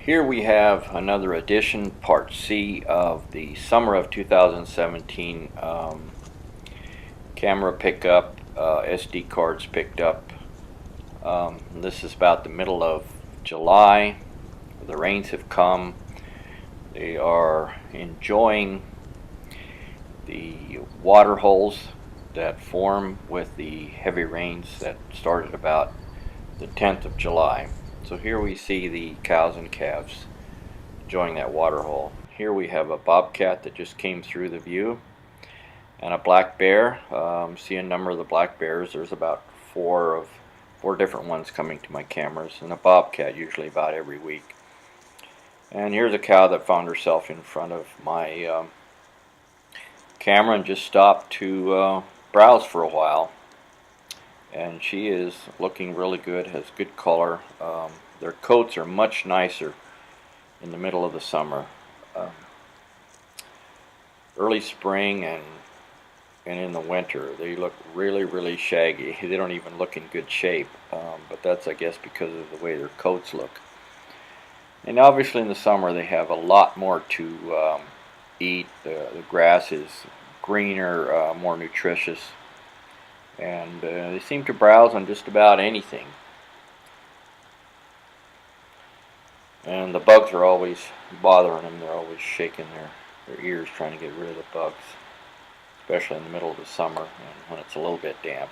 Here we have another edition, part C of the summer of 2017 camera pickup, SD cards picked up. This is about the middle of July. The rains have come. They are enjoying the water holes that form with the heavy rains that started about the 10th of July. So here we see the cows and calves enjoying that water hole. Here we have a bobcat that just came through the view, and a black bear. See a number of the black bears. There's about four different ones coming to my cameras, and a bobcat usually about every week. And here's a cow that found herself in front of my camera and just stopped to browse for a while. And she is looking really good, has good color. Their coats are much nicer in the middle of the summer. Early spring and in the winter they look really shaggy. They don't even look in good shape, but that's, I guess, because of the way their coats look. And obviously in the summer they have a lot more to eat. The grass is greener, more nutritious, and they seem to browse on just about anything. And the bugs are always bothering them. They're always shaking their ears trying to get rid of the bugs, especially in the middle of the summer and when it's a little bit damp.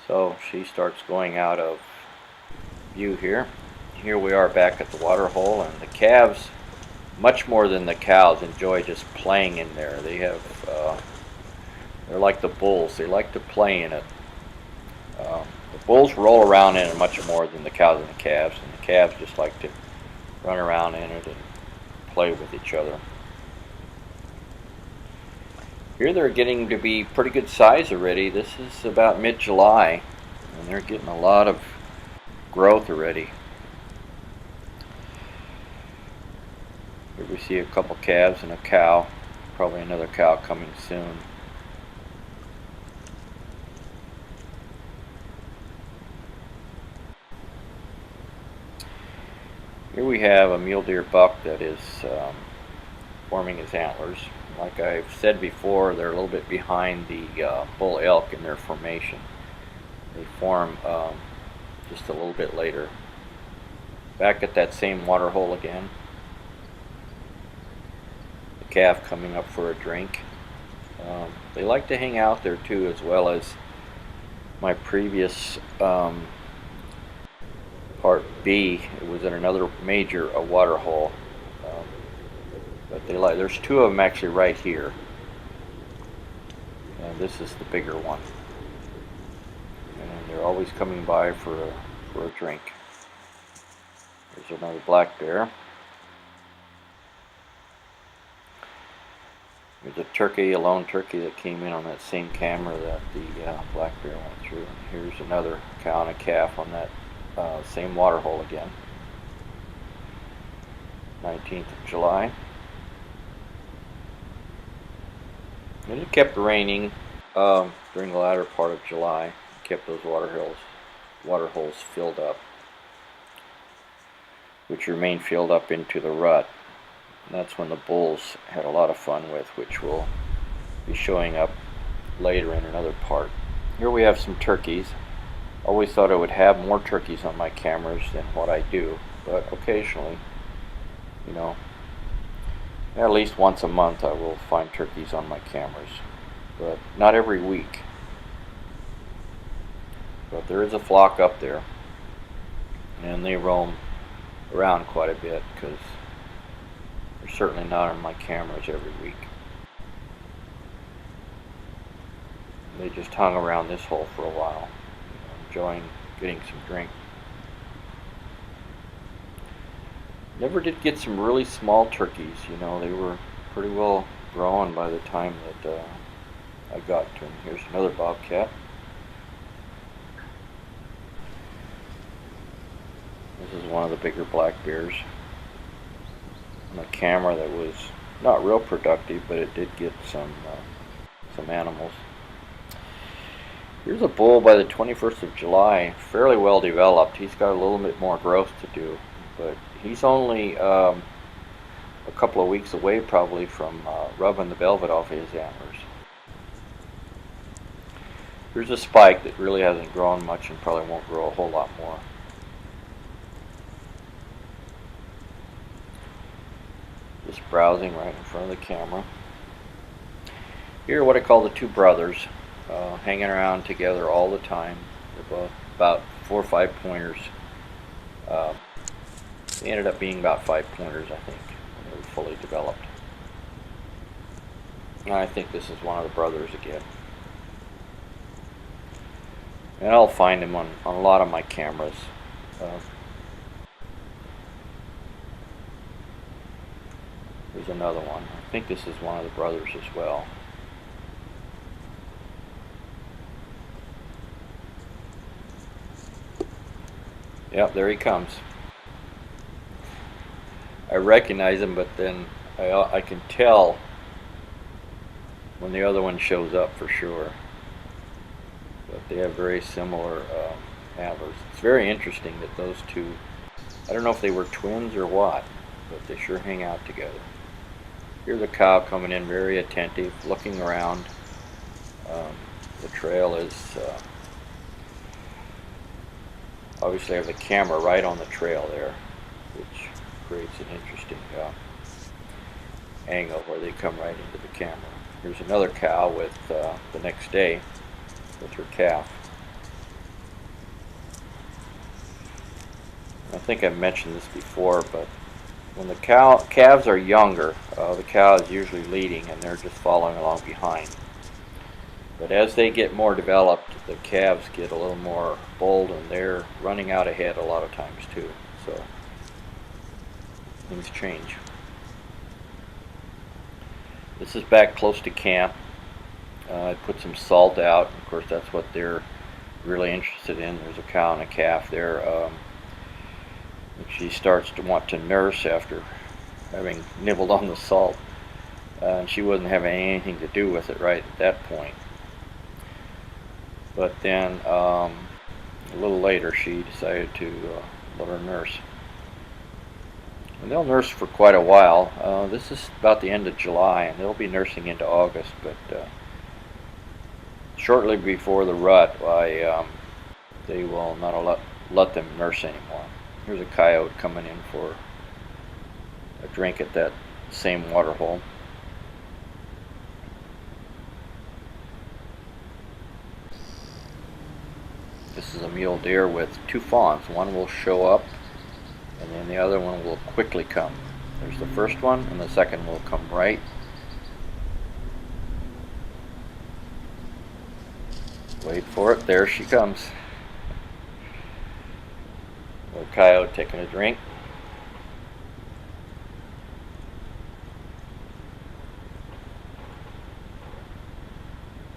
So she starts going out of view here. Here we are back at the water hole, and the calves, much more than the cows, enjoy just playing in there. They're like the bulls. They like to play in it. The bulls roll around in it much more than the cows and the calves just like to run around in it and play with each other. Here they're getting to be pretty good size already. This is about mid-July, and they're getting a lot of growth already. Here we see a couple calves and a cow, probably another cow coming soon. Here we have a mule deer buck that is forming his antlers. Like I've said before, they're a little bit behind the bull elk in their formation. They form just a little bit later. Back at that same water hole again. The calf coming up for a drink. They like to hang out there too, as well as my previous part B. It was in another major water hole, but there's two of them actually right here, and this is the bigger one, and they're always coming by for a drink. There's another black bear. There's a turkey, a lone turkey that came in on that same camera that the black bear went through. And here's another cow and a calf on that same water hole again. 19th of July. And it kept raining during the latter part of July. It kept those water holes filled up, which remain filled up into the rut. And that's when the bulls had a lot of fun with, which will be showing up later in another part. Here we have some turkeys. Always thought I would have more turkeys on my cameras than what I do, but occasionally, you know, at least once a month I will find turkeys on my cameras, but not every week. But there is a flock up there, and they roam around quite a bit because they're certainly not on my cameras every week. They just hung around this hole for a while, enjoying getting some drink. Never did get some really small turkeys, you know. They were pretty well grown by the time that I got to them. Here's another bobcat. This is one of the bigger black bears on a camera that was not real productive, but it did get some animals. Here's a bull by the 21st of July, fairly well developed. He's got a little bit more growth to do, but he's only a couple of weeks away probably from rubbing the velvet off his antlers. Here's a spike that really hasn't grown much and probably won't grow a whole lot more. Just browsing right in front of the camera. Here are what I call the two brothers, hanging around together all the time. They're both about 4 or 5 pointers. They ended up being about 5 pointers, I think, when they were fully developed. And I think this is one of the brothers again. And I'll find him on a lot of my cameras. There's another one. I think this is one of the brothers as well. Yep, there he comes. I recognize him, but then I can tell when the other one shows up for sure. But they have very similar antlers. It's very interesting that those two, I don't know if they were twins or what, but they sure hang out together. Here's a cow coming in, very attentive, looking around. The trail is, obviously I have the camera right on the trail there, which creates an interesting angle where they come right into the camera. Here's another cow with the next day with her calf. I think I've mentioned this before, but when the calves are younger, the cow is usually leading and they're just following along behind. But as they get more developed, the calves get a little more bold and they're running out ahead a lot of times too. So things change. This is back close to camp. I put some salt out. Of course, that's what they're really interested in. There's a cow and a calf there. She starts to want to nurse after having nibbled on the salt. And she wasn't having anything to do with it right at that point. But then a little later she decided to let her nurse. And they'll nurse for quite a while. This is about the end of July and they'll be nursing into August, but shortly before the rut they will not let them nurse anymore. Here's a coyote coming in for a drink at that same water hole. This is a mule deer with 2 fawns. One will show up and then the other one will quickly come. There's the first one and the second will come right. Wait for it, there she comes. Little coyote taking a drink.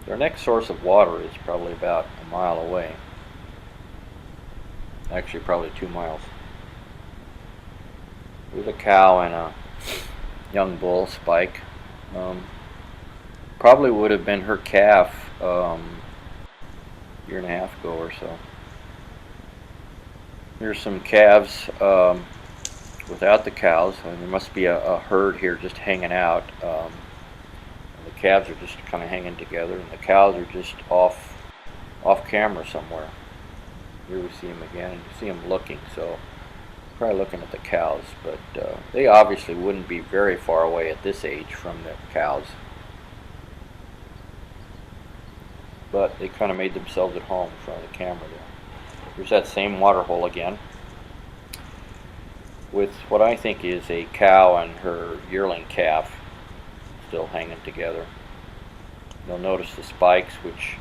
Their next source of water is probably about a mile away. Actually, probably 2 miles. There's a cow and a young bull, Spike. Probably would have been her calf year and a half ago or so. Here's some calves without the cows. There must be a herd here just hanging out. The calves are just kind of hanging together, and the cows are just off camera somewhere. Here we see them again, and you see them looking. So probably looking at the cows, but they obviously wouldn't be very far away at this age from the cows. But they kind of made themselves at home in front of the camera there. Here's that same water hole again with what I think is a cow and her yearling calf still hanging together. You'll notice the spikes, which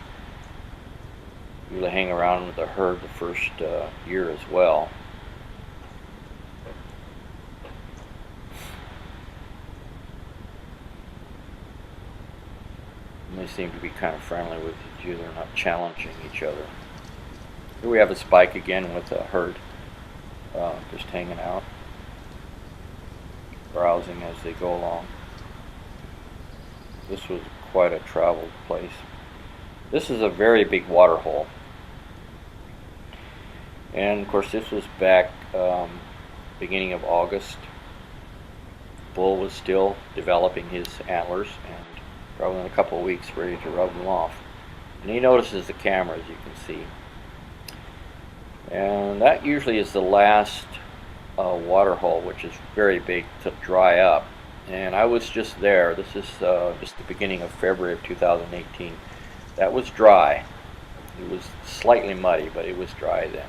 usually hang around with the herd the first year as well. And they seem to be kind of friendly with each other, not challenging each other. Here we have a spike again with a herd just hanging out, browsing as they go along. This was quite a traveled place. This is a very big water hole. And of course this was back beginning of August. Bull was still developing his antlers and probably in a couple of weeks ready to rub them off. And he notices the camera, as you can see. And that usually is the last water hole, which is very big, to dry up. And I was just there. This is just the beginning of February of 2018. That was dry. It was slightly muddy, but it was dry then.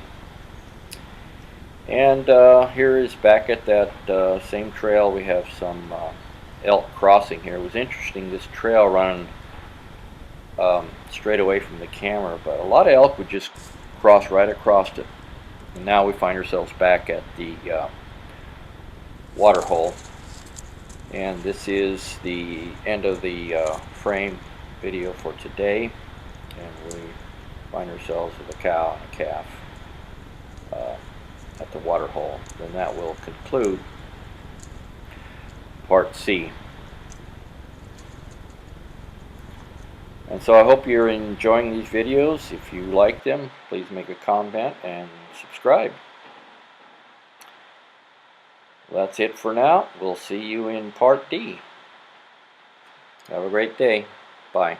And here is back at that same trail. We have some elk crossing here. It was interesting, this trail running straight away from the camera, but a lot of elk would just cross right across it. And now we find ourselves back at the water hole. And this is the end of the frame video for today. And we find ourselves with a cow and a calf at the water hole. Then that will conclude part C. And so I hope you're enjoying these videos. If you like them, please make a comment and subscribe. Well, that's it for now. We'll see you in part D. Have a great day. Bye.